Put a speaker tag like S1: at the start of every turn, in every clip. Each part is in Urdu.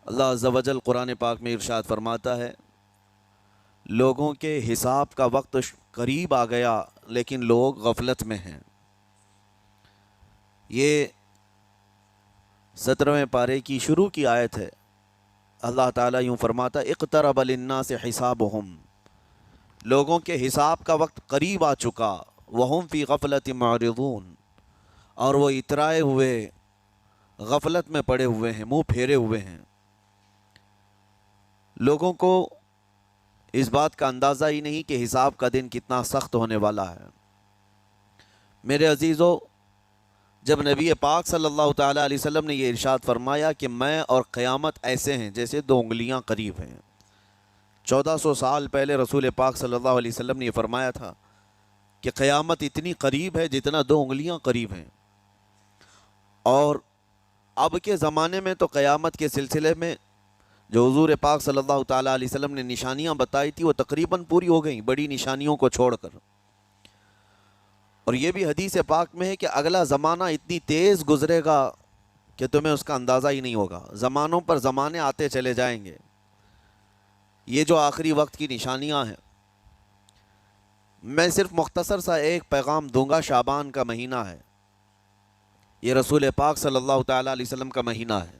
S1: اللہ عز و جل قرآن پاک میں ارشاد فرماتا ہے، لوگوں کے حساب کا وقت قریب آ گیا لیکن لوگ غفلت میں ہیں۔ یہ 17ویں پارے کی شروع کی آیت ہے۔ اللہ تعالیٰ یوں فرماتا ہے، اقترب للناس حسابہم، لوگوں کے حساب کا وقت قریب آ چکا، وہم فی غفلت معرضون، اور وہ اترائے ہوئے غفلت میں پڑے ہوئے ہیں، منہ پھیرے ہوئے ہیں۔ لوگوں کو اس بات کا اندازہ ہی نہیں کہ حساب کا دن کتنا سخت ہونے والا ہے۔ میرے عزیزو، جب نبی پاک صلی اللہ تعالیٰ علیہ وسلم نے یہ ارشاد فرمایا کہ میں اور قیامت ایسے ہیں جیسے 2 انگلیاں قریب ہیں، 1400 سال پہلے رسول پاک صلی اللہ علیہ وسلم نے یہ فرمایا تھا کہ قیامت اتنی قریب ہے جتنا 2 انگلیاں قریب ہیں۔ اور اب کے زمانے میں تو قیامت کے سلسلے میں جو حضور پاک صلی اللہ تعالیٰ علیہ وسلم نے نشانیاں بتائی تھی وہ تقریباً پوری ہو گئیں، بڑی نشانیوں کو چھوڑ کر۔ اور یہ بھی حدیث پاک میں ہے کہ اگلا زمانہ اتنی تیز گزرے گا کہ تمہیں اس کا اندازہ ہی نہیں ہوگا، زمانوں پر زمانے آتے چلے جائیں گے۔ یہ جو آخری وقت کی نشانیاں ہیں، میں صرف مختصر سا ایک پیغام دوں گا۔ شعبان کا مہینہ ہے، یہ رسول پاک صلی اللہ تعالیٰ علیہ وسلم کا مہینہ ہے،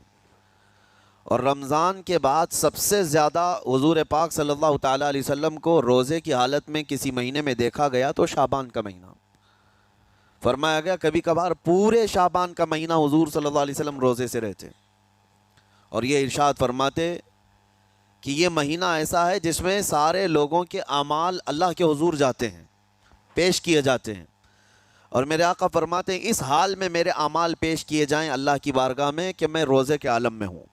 S1: اور رمضان کے بعد سب سے زیادہ حضور پاک صلی اللہ تعالیٰ علیہ وسلم کو روزے کی حالت میں کسی مہینے میں دیکھا گیا تو شعبان کا مہینہ۔ فرمایا گیا کبھی کبھار پورے شعبان کا مہینہ حضور صلی اللہ علیہ وسلم روزے سے رہتے، اور یہ ارشاد فرماتے کہ یہ مہینہ ایسا ہے جس میں سارے لوگوں کے اعمال اللہ کے حضور جاتے ہیں، پیش کیے جاتے ہیں، اور میرے آقا فرماتے ہیں اس حال میں میرے اعمال پیش کیے جائیں اللہ کی بارگاہ میں کہ میں روزے کے عالم میں ہوں۔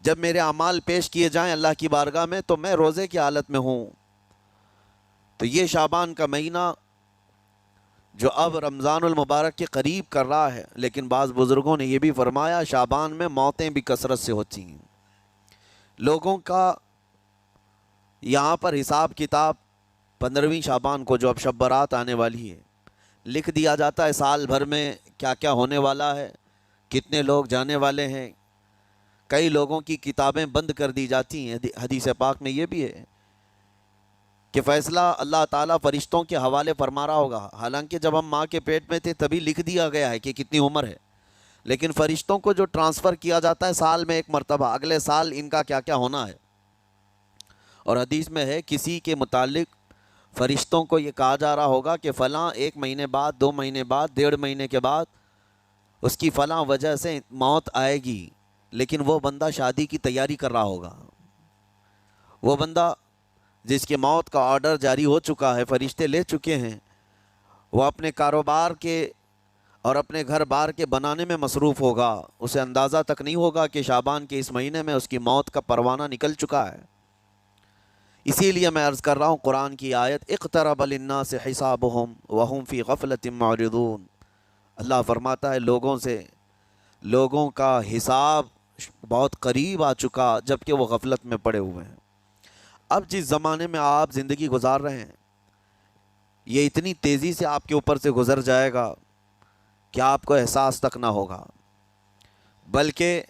S1: جب میرے اعمال پیش کیے جائیں اللہ کی بارگاہ میں تو میں روزے کی حالت میں ہوں۔ تو یہ شعبان کا مہینہ جو اب رمضان المبارک کے قریب کر رہا ہے، لیکن بعض بزرگوں نے یہ بھی فرمایا شعبان میں موتیں بھی کثرت سے ہوتی ہیں۔ لوگوں کا یہاں پر حساب کتاب 15ویں شعبان کو جو اب شب برات آنے والی ہے لکھ دیا جاتا ہے، سال بھر میں کیا کیا ہونے والا ہے، کتنے لوگ جانے والے ہیں۔ کئی لوگوں کی کتابیں بند کر دی جاتی ہیں۔ حدیث پاک میں یہ بھی ہے کہ فیصلہ اللہ تعالیٰ فرشتوں کے حوالے فرما رہا ہوگا، حالانکہ جب ہم ماں کے پیٹ میں تھے تبھی لکھ دیا گیا ہے کہ کتنی عمر ہے، لیکن فرشتوں کو جو ٹرانسفر کیا جاتا ہے سال میں ایک مرتبہ، اگلے سال ان کا کیا کیا ہونا ہے۔ اور حدیث میں ہے کسی کے متعلق فرشتوں کو یہ کہا جا رہا ہوگا کہ فلاں 1 مہینے بعد، 2 مہینے بعد، 1.5 مہینے کے بعد اس کی فلاں وجہ سے موت آئے گی، لیکن وہ بندہ شادی کی تیاری کر رہا ہوگا، وہ بندہ جس کے موت کا آرڈر جاری ہو چکا ہے، فرشتے لے چکے ہیں، وہ اپنے کاروبار کے اور اپنے گھر بار کے بنانے میں مصروف ہوگا، اسے اندازہ تک نہیں ہوگا کہ شعبان کے اس مہینے میں اس کی موت کا پروانہ نکل چکا ہے۔ اسی لیے میں عرض کر رہا ہوں قرآن کی آیت اقترب للناس حسابہم وہم فی غفلت معرضون۔ اللہ فرماتا ہے لوگوں کا حساب بہت قریب آ چکا جبکہ وہ غفلت میں پڑے ہوئے ہیں۔ اب جس زمانے میں آپ زندگی گزار رہے ہیں یہ اتنی تیزی سے آپ کے اوپر سے گزر جائے گا کہ آپ کو احساس تک نہ ہوگا، بلکہ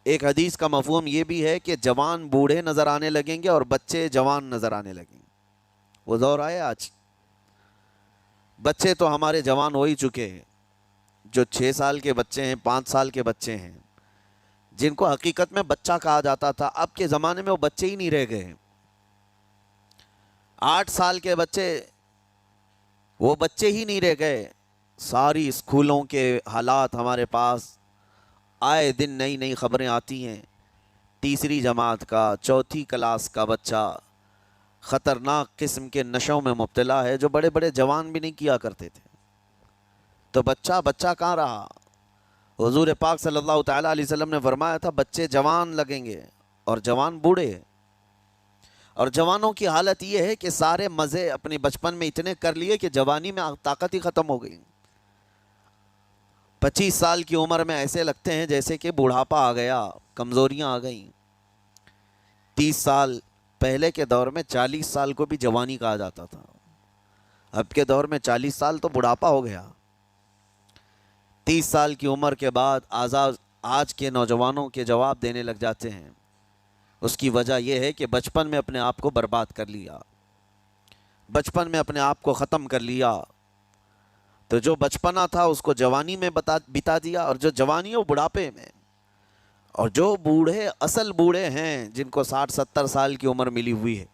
S1: ایک حدیث کا مفہوم یہ بھی ہے کہ جوان بوڑھے نظر آنے لگیں گے اور بچے جوان نظر آنے لگیں گے۔ وہ دور آئے آج، بچے تو ہمارے جوان ہو ہی چکے ہیں، جو 6 سال کے بچے ہیں، 5 سال کے بچے ہیں، جن کو حقیقت میں بچہ کہا جاتا تھا، اب کے زمانے میں وہ بچے ہی نہیں رہ گئے۔ 8 سال کے بچے وہ بچے ہی نہیں رہ گئے۔ ساری اسکولوں کے حالات ہمارے پاس آئے دن نئی نئی خبریں آتی ہیں۔ 3ری جماعت کا، 4تھی کلاس کا بچہ خطرناک قسم کے نشوں میں مبتلا ہے جو بڑے بڑے جوان بھی نہیں کیا کرتے تھے۔ تو بچہ کہاں رہا؟ حضور پاک صلی اللہ تعالیٰ علیہ وسلم نے فرمایا تھا بچے جوان لگیں گے اور جوان بوڑھے، اور جوانوں کی حالت یہ ہے کہ سارے مزے اپنے بچپن میں اتنے کر لیے کہ جوانی میں طاقت ہی ختم ہو گئی۔ 25 سال کی عمر میں ایسے لگتے ہیں جیسے کہ بوڑھاپا آ گیا، کمزوریاں آ گئیں۔ 30 سال پہلے کے دور میں 40 سال کو بھی جوانی کہا جاتا تھا، اب کے دور میں 40 سال تو بڑھاپا ہو گیا۔ 30 سال کی عمر کے بعد اعضاء آج کے نوجوانوں کے جواب دینے لگ جاتے ہیں، اس کی وجہ یہ ہے کہ بچپن میں اپنے آپ کو برباد کر لیا، بچپن میں اپنے آپ کو ختم کر لیا۔ تو جو بچپنا تھا اس کو جوانی میں بتا دیا، اور جو جوانی ہے وہ بڑھاپے میں۔ اور جو بوڑھے اصل بوڑھے ہیں جن کو 60-70 سال کی عمر ملی ہوئی ہے،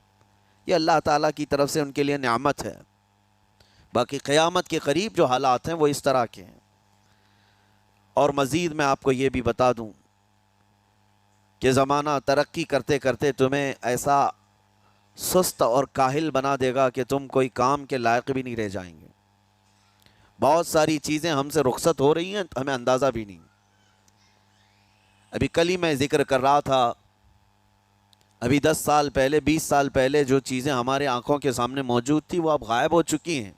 S1: یہ اللہ تعالیٰ کی طرف سے ان کے لیے نعمت ہے۔ باقی قیامت کے قریب جو حالات ہیں وہ اس طرح کے ہیں۔ اور مزید میں آپ کو یہ بھی بتا دوں کہ زمانہ ترقی کرتے کرتے تمہیں ایسا سست اور کاہل بنا دے گا کہ تم کوئی کام کے لائق بھی نہیں رہ جائیں گے۔ بہت ساری چیزیں ہم سے رخصت ہو رہی ہیں، ہمیں اندازہ بھی نہیں۔ ابھی کل ہی میں ذکر کر رہا تھا، ابھی 10 سال پہلے 20 سال پہلے جو چیزیں ہمارے آنکھوں کے سامنے موجود تھی وہ اب غائب ہو چکی ہیں۔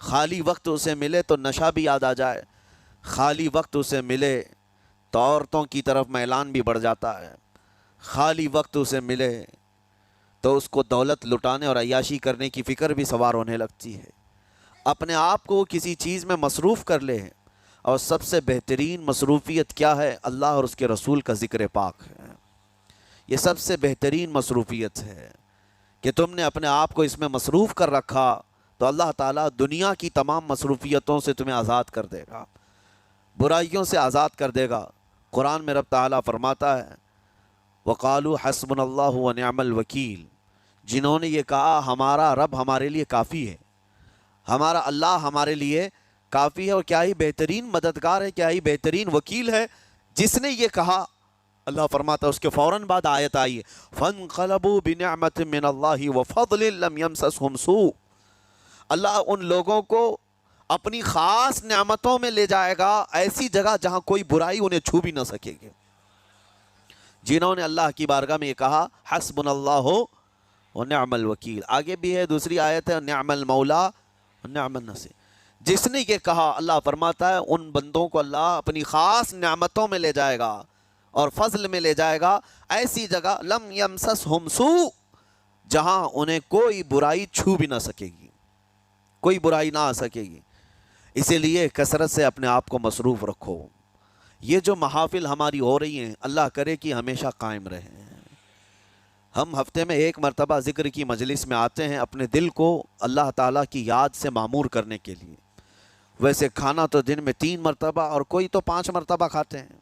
S1: خالی وقت اسے ملے تو نشہ بھی یاد آ جائے، خالی وقت اسے ملے تو عورتوں کی طرف میلان بھی بڑھ جاتا ہے، خالی وقت اسے ملے تو اس کو دولت لٹانے اور عیاشی کرنے کی فکر بھی سوار ہونے لگتی ہے۔ اپنے آپ کو کسی چیز میں مصروف کر لے، اور سب سے بہترین مصروفیت کیا ہے؟ اللہ اور اس کے رسول کا ذکر پاک ہے۔ یہ سب سے بہترین مصروفیت ہے کہ تم نے اپنے آپ کو اس میں مصروف کر رکھا تو اللہ تعالیٰ دنیا کی تمام مصروفیتوں سے تمہیں آزاد کر دے گا، برائیوں سے آزاد کر دے گا۔ قرآن میں رب تعالیٰ فرماتا ہے وَقَالُوا حَسْبُنَا اللَّهُ وَنِعْمَ الْوَكِيلُ، جنہوں نے یہ کہا ہمارا رب ہمارے لیے کافی ہے، ہمارا اللہ ہمارے لیے کافی ہے، اور کیا ہی بہترین مددگار ہے، کیا ہی بہترین وکیل ہے جس نے یہ کہا۔ اللہ فرماتا ہے اس کے فوراً بعد آیت آئی ہے فَانْقَلَبُوا بِنِعْمَةٍ مِّنَ اللَّهِ وَفَضْلٍ لَمْ يَمْسَسْهُمْ سُوءٌ، اللہ ان لوگوں کو اپنی خاص نعمتوں میں لے جائے گا، ایسی جگہ جہاں کوئی برائی انہیں چھو بھی نہ سکے گی۔ جنہوں نے اللہ کی بارگاہ میں یہ کہا حسبنا اللہ ونعم الوکیل، آگے بھی ہے دوسری آیت ہے نعم المولا ونعم النصیر، جس نے یہ کہا اللہ فرماتا ہے ان بندوں کو اللہ اپنی خاص نعمتوں میں لے جائے گا اور فضل میں لے جائے گا، ایسی جگہ لم یمسسہم سوء، جہاں انہیں کوئی برائی چھو بھی نہ سکے گی، کوئی برائی نہ آ سکے گی۔ اسی لیے کثرت سے اپنے آپ کو مصروف رکھو۔ یہ جو محافل ہماری ہو رہی ہیں اللہ کرے کہ ہمیشہ قائم رہیں۔ ہم ہفتے میں ایک مرتبہ ذکر کی مجلس میں آتے ہیں اپنے دل کو اللہ تعالیٰ کی یاد سے معمور کرنے کے لیے۔ ویسے کھانا تو دن میں 3 مرتبہ اور کوئی تو 5 مرتبہ کھاتے ہیں۔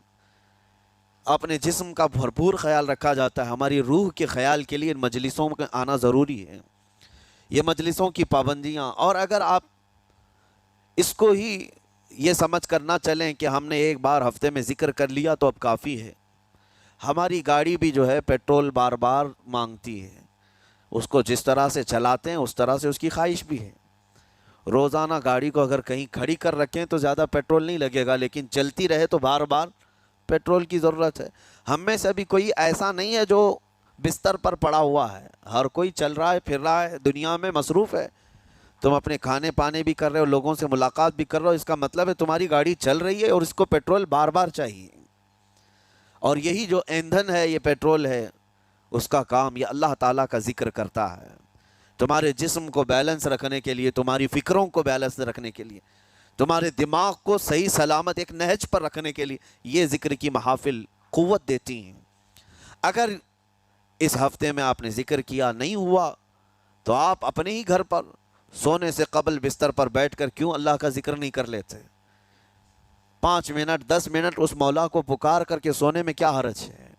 S1: اپنے جسم کا بھرپور خیال رکھا جاتا ہے، ہماری روح کے خیال کے لیے ان مجلسوں میں آنا ضروری ہے۔ یہ مجلسوں کی پابندیاں، اور اگر آپ اس کو ہی یہ سمجھ کر نہ چلیں کہ ہم نے ایک بار ہفتے میں ذکر کر لیا تو اب کافی ہے۔ ہماری گاڑی بھی جو ہے پیٹرول بار بار مانگتی ہے، اس کو جس طرح سے چلاتے ہیں اس طرح سے اس کی خواہش بھی ہے۔ روزانہ گاڑی کو اگر کہیں کھڑی کر رکھیں تو زیادہ پیٹرول نہیں لگے گا، لیکن چلتی رہے تو بار بار پیٹرول کی ضرورت ہے۔ ہم میں سے ابھی کوئی ایسا نہیں ہے جو بستر پر پڑا ہوا ہے، ہر کوئی چل رہا ہے، پھر رہا ہے، دنیا میں مصروف ہے۔ تم اپنے کھانے پانے بھی کر رہے ہو، لوگوں سے ملاقات بھی کر رہے ہو، اس کا مطلب ہے تمہاری گاڑی چل رہی ہے اور اس کو پیٹرول بار بار چاہیے۔ اور یہی جو ایندھن ہے، یہ پیٹرول ہے، اس کا کام یہ اللہ تعالیٰ کا ذکر کرتا ہے۔ تمہارے جسم کو بیلنس رکھنے کے لیے، تمہاری فکروں کو بیلنس رکھنے کے لیے، تمہارے دماغ کو صحیح سلامت ایک نہج پر رکھنے کے لیے یہ ذکر کی محافل قوت دیتی ہیں۔ اگر اس ہفتے میں آپ نے ذکر کیا نہیں ہوا تو آپ اپنے ہی گھر پر سونے سے قبل بستر پر بیٹھ کر کیوں اللہ کا ذکر نہیں کر لیتے؟ 5 منٹ 10 منٹ اس مولا کو پکار کر کے سونے میں کیا حرج ہے؟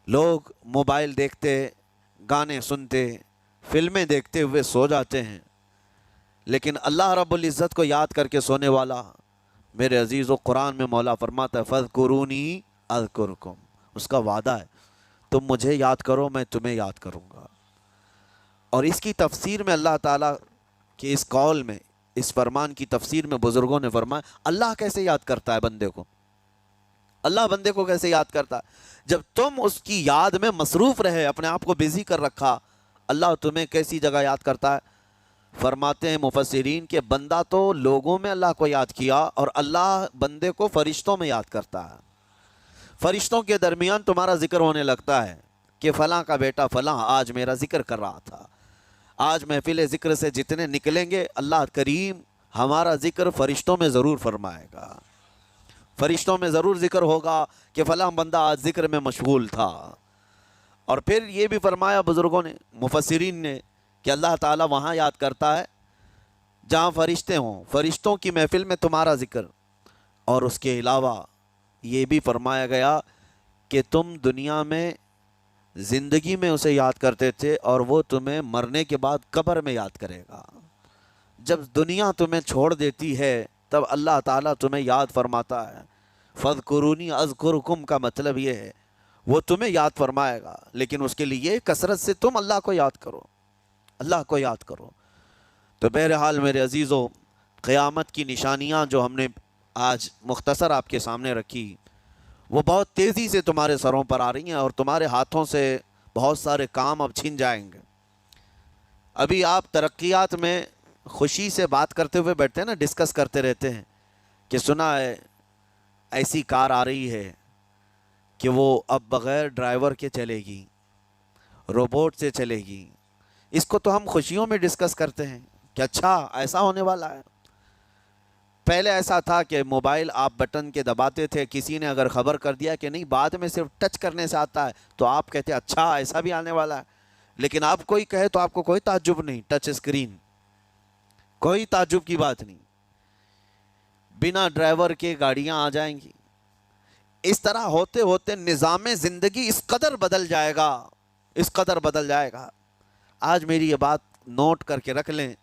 S1: لوگ موبائل دیکھتے، گانے سنتے، فلمیں دیکھتے ہوئے سو جاتے ہیں، لیکن اللہ رب العزت کو یاد کر کے سونے والا، میرے عزیز و قرآن میں مولا فرماتا ہے فَاذْكُرُونِي أَذْكُرْكُمْ، اس کا وعدہ ہے تم مجھے یاد کرو میں تمہیں یاد کروں گا۔ اور اس کی تفسیر میں اللہ تعالیٰ کے اس قول میں، اس فرمان کی تفسیر میں بزرگوں نے فرمایا اللہ کیسے یاد کرتا ہے بندے کو؟ اللہ بندے کو کیسے یاد کرتا ہے؟ جب تم اس کی یاد میں مصروف رہے، اپنے آپ کو بزی کر رکھا، اللہ تمہیں کیسی جگہ یاد کرتا ہے؟ فرماتے ہیں مفسرین کہ بندہ تو لوگوں میں اللہ کو یاد کیا، اور اللہ بندے کو فرشتوں میں یاد کرتا ہے۔ فرشتوں کے درمیان تمہارا ذکر ہونے لگتا ہے کہ فلاں کا بیٹا فلاں آج میرا ذکر کر رہا تھا۔ آج محفل ذکر سے جتنے نکلیں گے اللہ کریم ہمارا ذکر فرشتوں میں ضرور فرمائے گا۔ فرشتوں میں ضرور ذکر ہوگا کہ فلاں بندہ آج ذکر میں مشغول تھا۔ اور پھر یہ بھی فرمایا بزرگوں نے، مفسرین نے، کہ اللہ تعالیٰ وہاں یاد کرتا ہے جہاں فرشتے ہوں، فرشتوں کی محفل میں تمہارا ذکر۔ اور اس کے علاوہ یہ بھی فرمایا گیا کہ تم دنیا میں زندگی میں اسے یاد کرتے تھے اور وہ تمہیں مرنے کے بعد قبر میں یاد کرے گا۔ جب دنیا تمہیں چھوڑ دیتی ہے تب اللہ تعالیٰ تمہیں یاد فرماتا ہے۔ فَاذْكُرُونِی أَذْكُرْكُمْ کا مطلب یہ ہے وہ تمہیں یاد فرمائے گا، لیکن اس کے لیے کثرت سے تم اللہ کو یاد کرو، اللہ کو یاد کرو۔ تو بہرحال میرے عزیزو، قیامت کی نشانیاں جو ہم نے آج مختصر آپ کے سامنے رکھی وہ بہت تیزی سے تمہارے سروں پر آ رہی ہیں اور تمہارے ہاتھوں سے بہت سارے کام اب چھن جائیں گے۔ ابھی آپ ترقیات میں خوشی سے بات کرتے ہوئے بیٹھتے ہیں نا، ڈسکس کرتے رہتے ہیں کہ سنا ہے ایسی کار آ رہی ہے کہ وہ اب بغیر ڈرائیور کے چلے گی، روبوٹ سے چلے گی۔ اس کو تو ہم خوشیوں میں ڈسکس کرتے ہیں کہ اچھا ایسا ہونے والا ہے۔ پہلے ایسا تھا کہ موبائل آپ بٹن کے دباتے تھے، کسی نے اگر خبر کر دیا کہ نہیں بعد میں صرف ٹچ کرنے سے آتا ہے تو آپ کہتے اچھا ایسا بھی آنے والا ہے۔ لیکن آپ کوئی کہے تو آپ کو کوئی تعجب نہیں، ٹچ اسکرین، کوئی تعجب کی بات نہیں، بنا ڈرائیور کے گاڑیاں آ جائیں گی۔ اس طرح ہوتے ہوتے نظام زندگی اس قدر بدل جائے گا، اس قدر بدل جائے گا۔ آج میری یہ بات نوٹ کر کے رکھ لیں،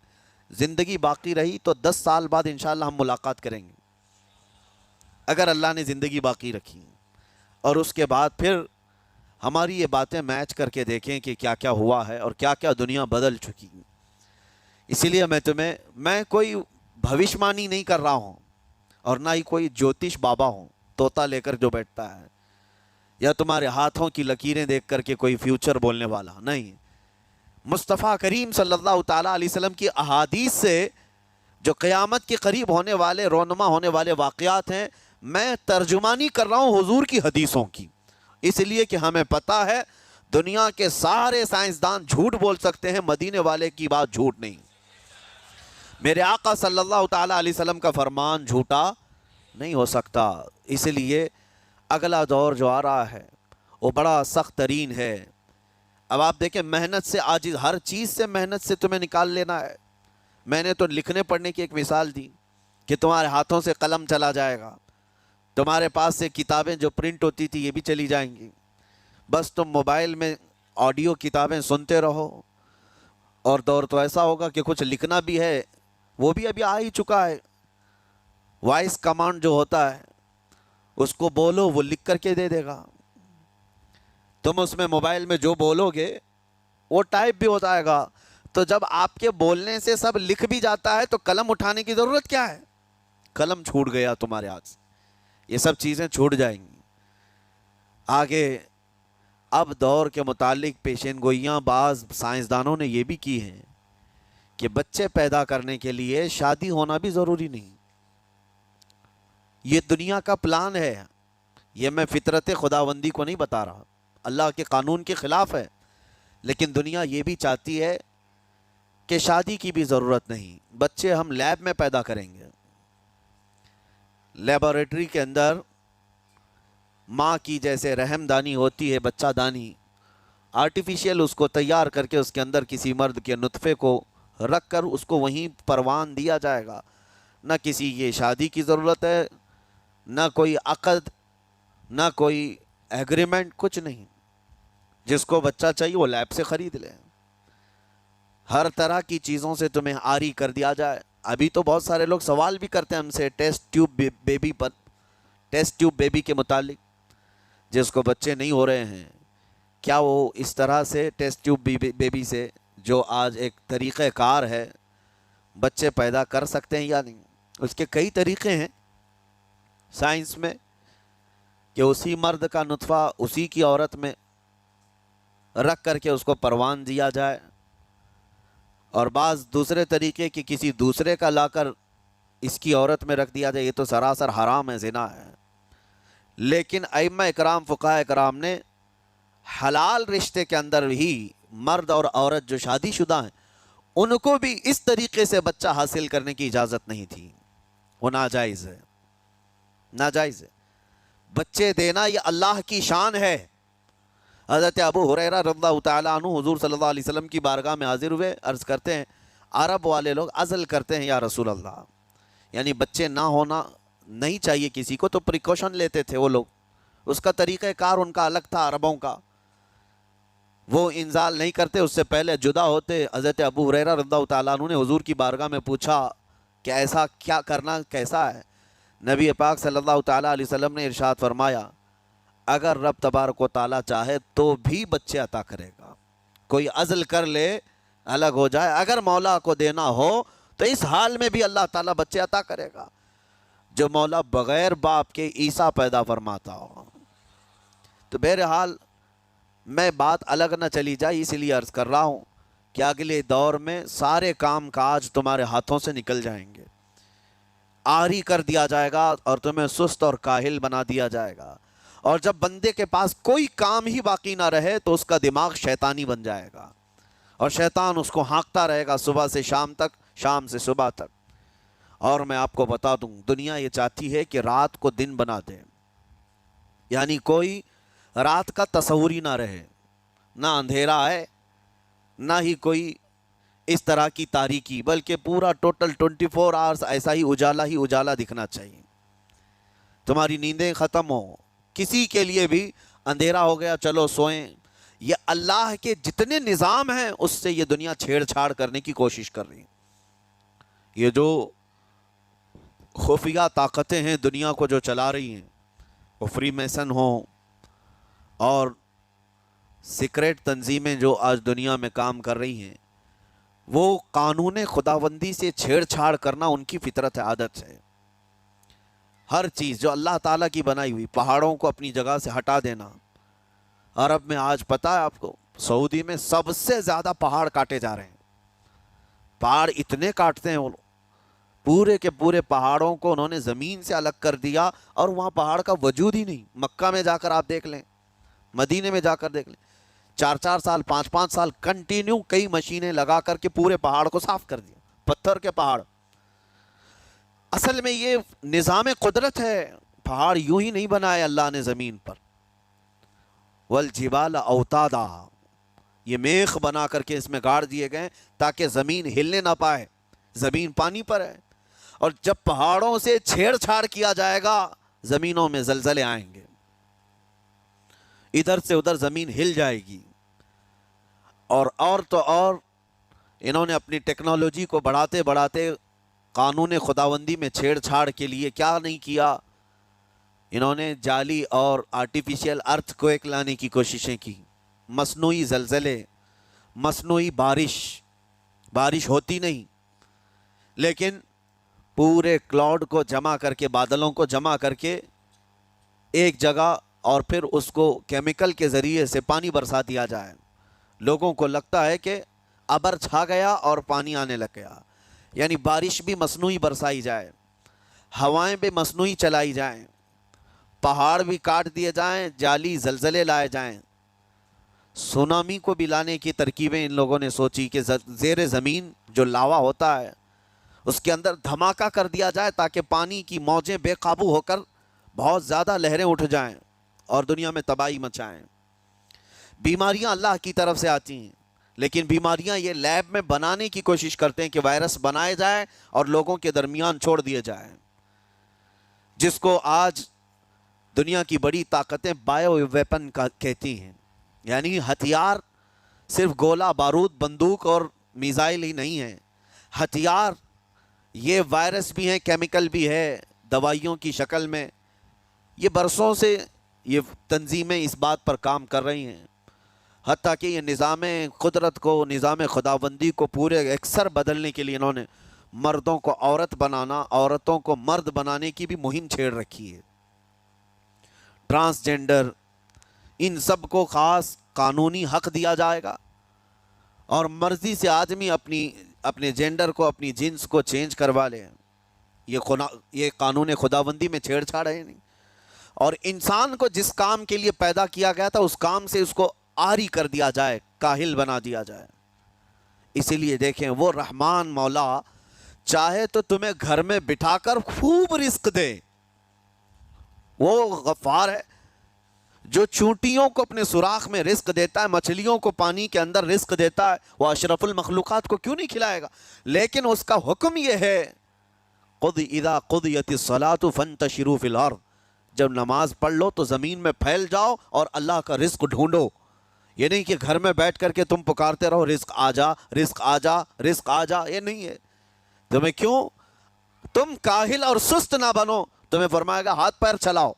S1: زندگی باقی رہی تو 10 سال بعد انشاءاللہ ہم ملاقات کریں گے، اگر اللہ نے زندگی باقی رکھی، اور اس کے بعد پھر ہماری یہ باتیں میچ کر کے دیکھیں کہ کیا کیا ہوا ہے اور کیا کیا دنیا بدل چکی۔ اسی لیے میں کوئی بھوشمانی نہیں کر رہا ہوں اور نہ ہی کوئی جوتش بابا ہوں، طوطا لے کر جو بیٹھتا ہے، یا تمہارے ہاتھوں کی لکیریں دیکھ کر کے کوئی فیوچر بولنے والا نہیں۔ مصطفیٰ کریم صلی اللہ تعالیٰ علیہ وسلم کی احادیث سے جو قیامت کے قریب ہونے والے رونما ہونے والے واقعات ہیں، میں ترجمانی کر رہا ہوں حضور کی حدیثوں کی، اس لیے کہ ہمیں پتہ ہے دنیا کے سارے سائنسدان جھوٹ بول سکتے ہیں، مدینے والے کی بات جھوٹ نہیں۔ میرے آقا صلی اللہ تعالیٰ علیہ وسلم کا فرمان جھوٹا نہیں ہو سکتا۔ اس لیے اگلا دور جو آ رہا ہے وہ بڑا سخت ترین ہے۔ اب آپ دیکھیں، محنت سے عاجز، ہر چیز سے محنت سے تمہیں نکال لینا ہے۔ میں نے تو لکھنے پڑھنے کی ایک مثال دی کہ تمہارے ہاتھوں سے قلم چلا جائے گا، تمہارے پاس سے کتابیں جو پرنٹ ہوتی تھی یہ بھی چلی جائیں گی، بس تم موبائل میں آڈیو کتابیں سنتے رہو۔ اور دور تو ایسا ہوگا کہ کچھ لکھنا بھی ہے، وہ بھی ابھی آ ہی چکا ہے، وائس کمانڈ جو ہوتا ہے اس کو بولو وہ لکھ کر کے دے دے گا۔ تم اس میں موبائل میں جو بولو گے وہ ٹائپ بھی ہو جائے گا۔ تو جب آپ کے بولنے سے سب لکھ بھی جاتا ہے تو قلم اٹھانے کی ضرورت کیا ہے؟ قلم چھوٹ گیا تمہارے ہاتھ سے، یہ سب چیزیں چھوٹ جائیں گی آگے۔ اب دور کے متعلق پیشین گوئیاں بعض سائنسدانوں نے یہ بھی کی ہیں کہ بچے پیدا کرنے کے لیے شادی ہونا بھی ضروری نہیں۔ یہ دنیا کا پلان ہے، یہ میں فطرت خداوندی کو نہیں بتا رہا، اللہ کے قانون کے خلاف ہے، لیکن دنیا یہ بھی چاہتی ہے کہ شادی کی بھی ضرورت نہیں، بچے ہم لیب میں پیدا کریں گے، لیبارٹری کے اندر ماں کی جیسے رحم دانی ہوتی ہے، بچہ دانی، آرٹیفیشیل اس کو تیار کر کے اس کے اندر کسی مرد کے نطفے کو رکھ کر اس کو وہیں پروان دیا جائے گا۔ نہ کسی یہ شادی کی ضرورت ہے، نہ کوئی عقد، نہ کوئی ایگریمنٹ، کچھ نہیں۔ جس کو بچہ چاہیے وہ لیب سے خرید لے، ہر طرح کی چیزوں سے تمہیں آری کر دیا جائے۔ ابھی تو بہت سارے لوگ سوال بھی کرتے ہیں ہم سے ٹیسٹ ٹیوب بیبی کے متعلق، جس کو بچے نہیں ہو رہے ہیں، کیا وہ اس طرح سے ٹیسٹ ٹیوب بیبی سے جو آج ایک طریقہ کار ہے بچے پیدا کر سکتے ہیں یا نہیں؟ اس کے کئی طریقے ہیں سائنس میں کہ اسی مرد کا نطفہ اسی کی عورت میں رکھ کر کے اس کو پروان دیا جائے، اور بعض دوسرے طریقے کہ کسی دوسرے کا لا کر اس کی عورت میں رکھ دیا جائے۔ یہ تو سراسر حرام ہے، زنا ہے۔ لیکن ائمہ اکرام، فقہاء اکرام نے حلال رشتے کے اندر ہی مرد اور عورت جو شادی شدہ ہیں ان کو بھی اس طریقے سے بچہ حاصل کرنے کی اجازت نہیں تھی، وہ ناجائز ہے۔ ناجائز ہے۔ بچے دینا یہ اللہ کی شان ہے۔ حضرت ابو ہریرہ رضی اللہ تعالیٰ عنہ حضور صلی اللہ علیہ وسلم کی بارگاہ میں حاضر ہوئے، عرض کرتے ہیں عرب والے لوگ عزل کرتے ہیں یا رسول اللہ، یعنی بچے نہ ہونا نہیں چاہیے کسی کو، تو پریکاشن لیتے تھے وہ لوگ، اس کا طریقہ کار ان کا الگ تھا عربوں کا، وہ انزال نہیں کرتے، اس سے پہلے جدا ہوتے۔ حضرت ابو ہریرہ رضی اللہ تعالیٰ عنہ نے حضور کی بارگاہ میں پوچھا کہ ایسا کیا کرنا کیسا ہے؟ نبی پاک صلی اللہ تعالیٰ علیہ وسلم نے ارشاد فرمایا اگر رب تبارک و تعالیٰ چاہے تو بھی بچے عطا کرے گا، کوئی عزل کر لے الگ ہو جائے، اگر مولا کو دینا ہو تو اس حال میں بھی اللہ تعالیٰ بچے عطا کرے گا۔ جو مولا بغیر باپ کے عیسیٰ پیدا فرماتا ہو۔ تو بہرحال میں بات الگ نہ چلی جائے، اس لیے عرض کر رہا ہوں کہ اگلے دور میں سارے کام کاج تمہارے ہاتھوں سے نکل جائیں گے، عاری کر دیا جائے گا اور تمہیں سست اور کاہل بنا دیا جائے گا، اور جب بندے کے پاس کوئی کام ہی باقی نہ رہے تو اس کا دماغ شیطانی بن جائے گا، اور شیطان اس کو ہانکتا رہے گا صبح سے شام تک، شام سے صبح تک۔ اور میں آپ کو بتا دوں دنیا یہ چاہتی ہے کہ رات کو دن بنا دے، یعنی کوئی رات کا تصور ہی نہ رہے، نہ اندھیرا ہے نہ ہی کوئی اس طرح کی تاریکی، بلکہ پورا ٹوٹل 24 آورز ایسا ہی اجالا دکھنا چاہیے۔ تمہاری نیندیں ختم ہوں، کسی کے لیے بھی اندھیرا ہو گیا چلو سوئیں، یہ اللہ کے جتنے نظام ہیں اس سے یہ دنیا چھیڑ چھاڑ کرنے کی کوشش کر رہی ہے۔ یہ جو خفیہ طاقتیں ہیں دنیا کو جو چلا رہی ہیں، وہ فری میسن ہوں اور سیکریٹ تنظیمیں جو آج دنیا میں کام کر رہی ہیں، وہ قانون خداوندی سے چھیڑ چھاڑ کرنا ان کی فطرت عادت ہے۔ ہر چیز جو اللہ تعالیٰ کی بنائی ہوئی، پہاڑوں کو اپنی جگہ سے ہٹا دینا۔ عرب میں آج پتہ ہے آپ کو، سعودی میں سب سے زیادہ پہاڑ کاٹے جا رہے ہیں، پہاڑ اتنے کاٹتے ہیں وہ لوگ، پورے کے پورے پہاڑوں کو انہوں نے زمین سے الگ کر دیا، اور وہاں پہاڑ کا وجود ہی نہیں۔ مکہ میں جا کر آپ دیکھ لیں، مدینے میں جا کر دیکھ لیں، 4 سال 5 سال کنٹینیو کئی مشینیں لگا کر کے پورے پہاڑ کو صاف کر دیا، پتھر کے پہاڑ۔ اصل میں یہ نظام قدرت ہے، پہاڑ یوں ہی نہیں بنائے اللہ نے زمین پر۔ والجبال اوتادا، یہ میخ بنا کر کے اس میں گاڑ دیے گئے تاکہ زمین ہلنے نہ پائے، زمین پانی پر ہے، اور جب پہاڑوں سے چھیڑ چھاڑ کیا جائے گا زمینوں میں زلزلے آئیں گے، ادھر سے ادھر زمین ہل جائے گی۔ اور تو اور انہوں نے اپنی ٹیکنالوجی کو بڑھاتے بڑھاتے قانون خداوندی میں چھیڑ چھاڑ کے لیے کیا نہیں کیا، انہوں نے جعلی اور آرٹیفیشل ارتھ کویک لانے کی کوششیں کی، مصنوعی زلزلے، مصنوعی بارش ہوتی نہیں، لیکن پورے کلاؤڈ کو جمع کر کے، بادلوں کو جمع کر کے ایک جگہ، اور پھر اس کو کیمیکل کے ذریعے سے پانی برسا دیا جائے۔ لوگوں کو لگتا ہے کہ ابر چھا گیا اور پانی آنے لگ گیا، یعنی بارش بھی مصنوعی برسائی جائے، ہوائیں بھی مصنوعی چلائی جائیں، پہاڑ بھی کاٹ دیے جائیں، جعلی زلزلے لائے جائیں۔ سونامی کو بھی لانے کی ترکیبیں ان لوگوں نے سوچی کہ زیر زمین جو لاوا ہوتا ہے اس کے اندر دھماکہ کر دیا جائے تاکہ پانی کی موجیں بے قابو ہو کر بہت زیادہ لہریں اٹھ جائیں اور دنیا میں تباہی مچائیں۔ بیماریاں اللہ کی طرف سے آتی ہیں، لیکن بیماریاں یہ لیب میں بنانے کی کوشش کرتے ہیں کہ وائرس بنائے جائیں اور لوگوں کے درمیان چھوڑ دیے جائیں، جس کو آج دنیا کی بڑی طاقتیں بایو ویپن کا کہتی ہیں، یعنی ہتھیار صرف گولہ بارود بندوق اور میزائل ہی نہیں ہیں، ہتھیار یہ وائرس بھی ہیں، کیمیکل بھی ہے، دوائیوں کی شکل میں۔ یہ برسوں سے یہ تنظیمیں اس بات پر کام کر رہی ہیں، حتیٰ کہ یہ نظام قدرت کو، نظام خداوندی کو پورے اکثر بدلنے کے لیے انہوں نے مردوں کو عورت بنانا، عورتوں کو مرد بنانے کی بھی مہم چھیڑ رکھی ہے۔ ٹرانسجینڈر، ان سب کو خاص قانونی حق دیا جائے گا، اور مرضی سے آدمی اپنے جینڈر کو، اپنی جنس کو چینج کروا لے۔ یہ قانون خداوندی میں چھیڑ چھاڑ ہے نہیں، اور انسان کو جس کام کے لیے پیدا کیا گیا تھا اس کام سے اس کو عاری کر دیا جائے، کاہل بنا دیا جائے۔ اسی لیے دیکھیں وہ رحمان مولا چاہے تو تمہیں گھر میں بٹھا کر خوب رزق دے، وہ غفار ہے جو چونٹیوں کو اپنے سوراخ میں رزق دیتا ہے، مچھلیوں کو پانی کے اندر رزق دیتا ہے، وہ اشرف المخلوقات کو کیوں نہیں کھلائے گا؟ لیکن اس کا حکم یہ ہے قُضِ اِذَا قُضِيَتِ الصَّلَاةُ فَانْتَشِرُوا فِي الْأَرْضِ، جب نماز پڑھ لو تو زمین میں پھیل جاؤ اور اللہ کا رزق ڈھونڈو۔ یہ نہیں کہ گھر میں بیٹھ کر کے تم پکارتے رہو رزق آ جا، رزق آ جا، رزق آ جا، یہ نہیں ہے۔ تمہیں کیوں؟ تم کاہل اور سست نہ بنو، تمہیں فرمائے گا ہاتھ پیر چلاؤ۔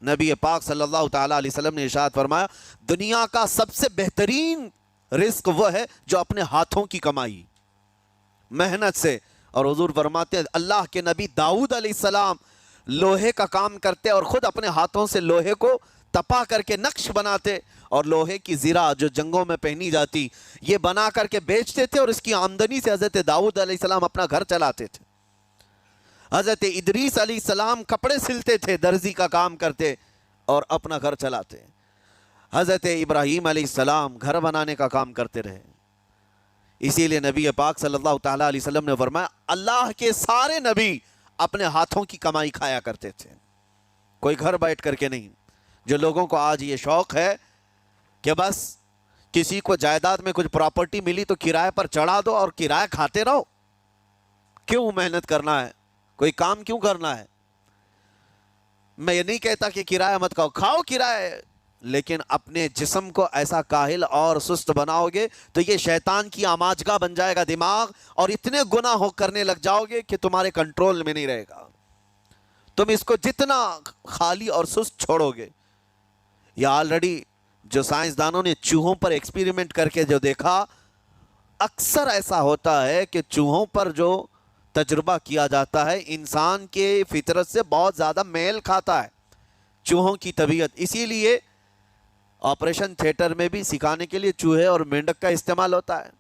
S1: نبی پاک صلی اللہ تعالیٰ علیہ وسلم نے ارشاد فرمایا دنیا کا سب سے بہترین رزق وہ ہے جو اپنے ہاتھوں کی کمائی، محنت سے۔ اور حضور فرماتے ہیں اللہ کے نبی داؤد علیہ السلام لوہے کا کام کرتے اور خود اپنے ہاتھوں سے لوہے کو تپا کر کے نقش بناتے، اور لوہے کی زرہ جو جنگوں میں پہنی جاتی یہ بنا کر کے بیچتے تھے، اور اس کی آمدنی سے حضرت داؤد علیہ السلام اپنا گھر چلاتے تھے۔ حضرت ادریس علیہ السلام کپڑے سلتے تھے، درزی کا کام کرتے اور اپنا گھر چلاتے۔ حضرت ابراہیم علیہ السلام گھر بنانے کا کام کرتے رہے۔ اسی لیے نبی پاک صلی اللہ تعالیٰ علیہ وسلم نے فرمایا اللہ کے سارے نبی اپنے ہاتھوں کی کمائی کھایا کرتے تھے، کوئی گھر بیٹھ کر کے نہیں۔ جو لوگوں کو آج یہ شوق ہے کہ بس کسی کو جائیداد میں کچھ پراپرٹی ملی تو کرائے پر چڑھا دو اور کرایہ کھاتے رہو، کیوں محنت کرنا ہے؟ کوئی کام کیوں کرنا ہے؟ میں یہ نہیں کہتا کہ کرایہ مت کھاؤ، کھاؤ کرایہ، لیکن اپنے جسم کو ایسا کاہل اور سست بناؤ گے تو یہ شیطان کی آماجگاہ بن جائے گا دماغ، اور اتنے گناہ ہو کرنے لگ جاؤ گے کہ تمہارے کنٹرول میں نہیں رہے گا۔ تم اس کو جتنا خالی اور سست چھوڑو گے، یا آلریڈی جو سائنسدانوں نے چوہوں پر ایکسپیریمنٹ کر کے جو دیکھا، اکثر ایسا ہوتا ہے کہ چوہوں پر جو تجربہ کیا جاتا ہے انسان کے فطرت سے بہت زیادہ میل کھاتا ہے چوہوں کی طبیعت۔ اسی لیے آپریشن تھیٹر میں بھی سکھانے کے لیے چوہے اور مینڈک کا استعمال ہوتا ہے۔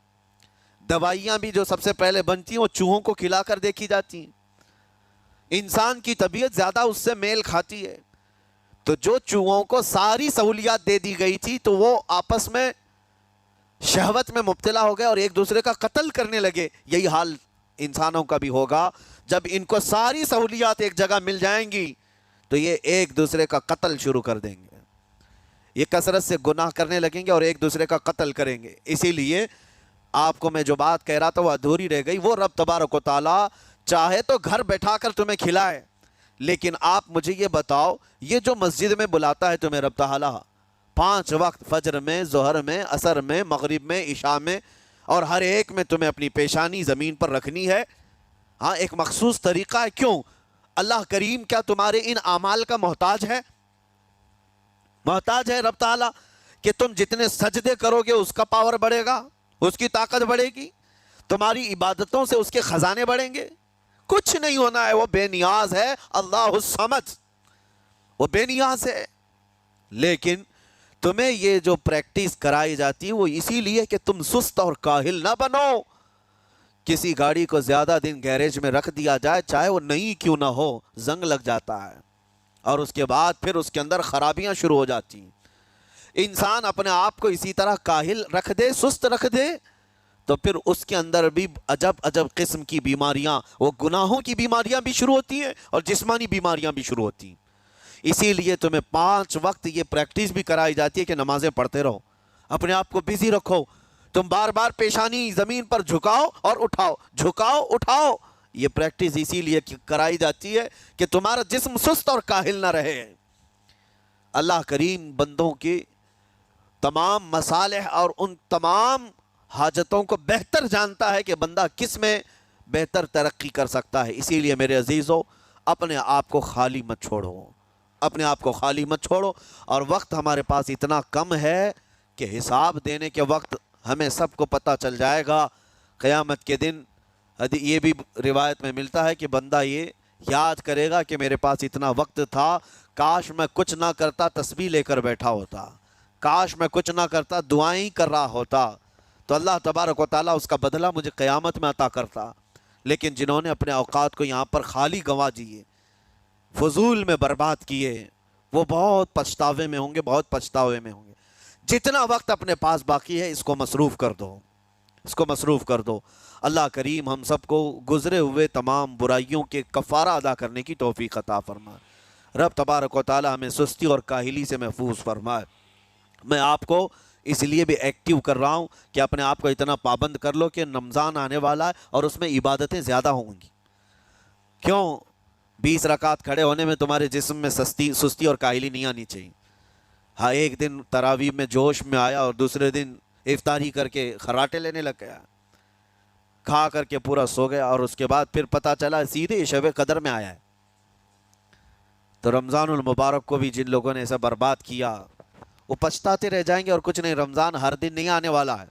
S1: دوائیاں بھی جو سب سے پہلے بنتی ہیں وہ چوہوں کو کھلا کر دیکھی جاتی ہیں۔ انسان کی طبیعت زیادہ اس سے میل کھاتی ہے، تو جو چوہوں کو ساری سہولیات دے دی گئی تھی تو وہ آپس میں شہوت میں مبتلا ہو گئے اور ایک دوسرے کا قتل کرنے لگے۔ یہی حال انسانوں کا بھی ہوگا، جب ان کو ساری سہولیات ایک جگہ مل جائیں گی تو یہ ایک دوسرے کا قتل شروع کر دیں گے، یہ کثرت سے گناہ کرنے لگیں گے اور ایک دوسرے کا قتل کریں گے۔ اسی لیے آپ کو میں جو بات کہہ رہا تھا وہ ادھوری رہ گئی۔ وہ رب تبارک و تعالیٰ چاہے تو گھر بیٹھا کر تمہیں کھلائے، لیکن آپ مجھے یہ بتاؤ یہ جو مسجد میں بلاتا ہے تمہیں رب تعالیٰ 5 وقت، فجر میں، ظہر میں، عصر میں، مغرب میں، عشاء میں، اور ہر ایک میں تمہیں اپنی پیشانی زمین پر رکھنی ہے، ہاں ایک مخصوص طریقہ ہے۔ کیوں؟ اللہ کریم کیا تمہارے ان اعمال کا محتاج ہے؟ محتاج ہے رب تعالیٰ کہ تم جتنے سجدے کرو گے اس کا پاور بڑھے گا، اس کی طاقت بڑھے گی، تمہاری عبادتوں سے اس کے خزانے بڑھیں گے؟ کچھ نہیں ہونا ہے، وہ بے نیاز ہے، اللہ الصمد، وہ بے نیاز ہے۔ لیکن تمہیں یہ جو پریکٹس کرائی جاتی ہے وہ اسی لیے کہ تم سست اور کاہل نہ بنو۔ کسی گاڑی کو زیادہ دن گیریج میں رکھ دیا جائے، چاہے وہ نئی کیوں نہ ہو، زنگ لگ جاتا ہے اور اس کے بعد پھر اس کے اندر خرابیاں شروع ہو جاتی ہیں۔ انسان اپنے آپ کو اسی طرح کاہل رکھ دے، سست رکھ دے، تو پھر اس کے اندر بھی عجب عجب قسم کی بیماریاں، وہ گناہوں کی بیماریاں بھی شروع ہوتی ہیں اور جسمانی بیماریاں بھی شروع ہوتی ہیں۔ اسی لیے تمہیں 5 وقت یہ پریکٹس بھی کرائی جاتی ہے کہ نمازیں پڑھتے رہو، اپنے آپ کو بزی رکھو، تم بار بار پیشانی زمین پر جھکاؤ اور اٹھاؤ، جھکاؤ اٹھاؤ۔ یہ پریکٹس اسی لیے کرائی جاتی ہے کہ تمہارا جسم سست اور کاہل نہ رہے۔ اللہ کریم بندوں کے تمام مصالح اور ان تمام حاجتوں کو بہتر جانتا ہے کہ بندہ کس میں بہتر ترقی کر سکتا ہے۔ اسی لیے میرے عزیزو اپنے آپ کو خالی مت چھوڑو، اپنے آپ کو خالی مت چھوڑو۔ اور وقت ہمارے پاس اتنا کم ہے کہ حساب دینے کے وقت ہمیں سب کو پتہ چل جائے گا قیامت کے دن۔ یہ بھی روایت میں ملتا ہے کہ بندہ یہ یاد کرے گا کہ میرے پاس اتنا وقت تھا، کاش میں کچھ نہ کرتا تسبیح لے کر بیٹھا ہوتا، کاش میں کچھ نہ کرتا دعائیں ہی کر رہا ہوتا، تو اللہ تبارک و تعالیٰ اس کا بدلہ مجھے قیامت میں عطا کرتا۔ لیکن جنہوں نے اپنے اوقات کو یہاں پر خالی گنوا دیے، فضول میں برباد کیے، وہ بہت پچھتاوے میں ہوں گے، بہت پچھتاوے میں ہوں گے۔ جتنا وقت اپنے پاس باقی ہے اس کو مصروف کر دو، اس کو مصروف کر دو۔ اللہ کریم ہم سب کو گزرے ہوئے تمام برائیوں کے کفارہ ادا کرنے کی توفیق عطا فرمائے۔ رب تبارک و تعالی ہمیں سستی اور کاہلی سے محفوظ فرمائے۔ میں آپ کو اس لیے بھی ایکٹیو کر رہا ہوں کہ اپنے آپ کو اتنا پابند کر لو کہ رمضان آنے والا ہے اور اس میں عبادتیں زیادہ ہوں گی۔ کیوں 20 رکعت کھڑے ہونے میں تمہارے جسم میں سستی اور کاہلی نہیں آنی چاہیے۔ ہاں ایک دن تراویح میں جوش میں آیا اور دوسرے دن افطاری کر کے خراٹے لینے لگ گیا، کھا کر کے پورا سو گیا، اور اس کے بعد پھر پتہ چلا سیدھے شب قدر میں آیا ہے۔ تو رمضان المبارک کو بھی جن لوگوں نے ایسا برباد کیا وہ پچھتاتے رہ جائیں گے۔ اور کچھ نہیں، رمضان ہر دن نہیں آنے والا ہے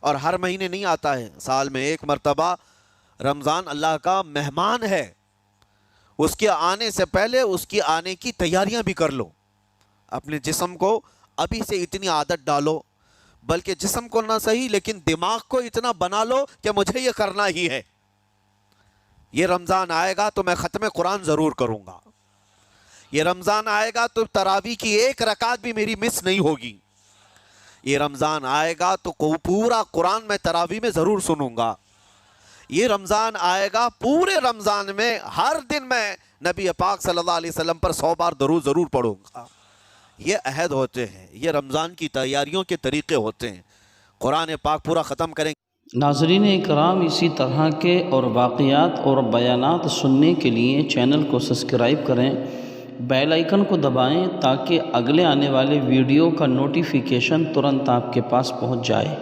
S1: اور ہر مہینے نہیں آتا ہے، سال میں ایک مرتبہ رمضان اللہ کا مہمان ہے۔ اس کے آنے سے پہلے اس کی آنے کی تیاریاں بھی کر لو، اپنے جسم کو ابھی سے اتنی عادت ڈالو، بلکہ جسم کو نہ صحیح لیکن دماغ کو اتنا بنا لو کہ مجھے یہ کرنا ہی ہے۔ یہ رمضان آئے گا تو میں ختم قرآن ضرور کروں گا، یہ رمضان آئے گا تو تراویح کی ایک رکعت بھی میری مس نہیں ہوگی، یہ رمضان آئے گا تو پورا قرآن میں تراویح میں ضرور سنوں گا، یہ رمضان آئے گا پورے رمضان میں ہر دن میں نبی پاک صلی اللہ علیہ وسلم پر 100 بار درود ضرور پڑھوں گا۔ یہ عہد ہوتے ہیں، یہ رمضان کی تیاریوں کے طریقے ہوتے ہیں۔ قرآن پاک پورا ختم کریں۔
S2: ناظرین اکرام، اسی طرح کے اور واقعات اور بیانات سننے کے لیے چینل کو سبسکرائب کریں، بیل آئیکن کو دبائیں تاکہ اگلے آنے والے ویڈیو کا نوٹیفیکیشن ترنت آپ کے پاس پہنچ جائے۔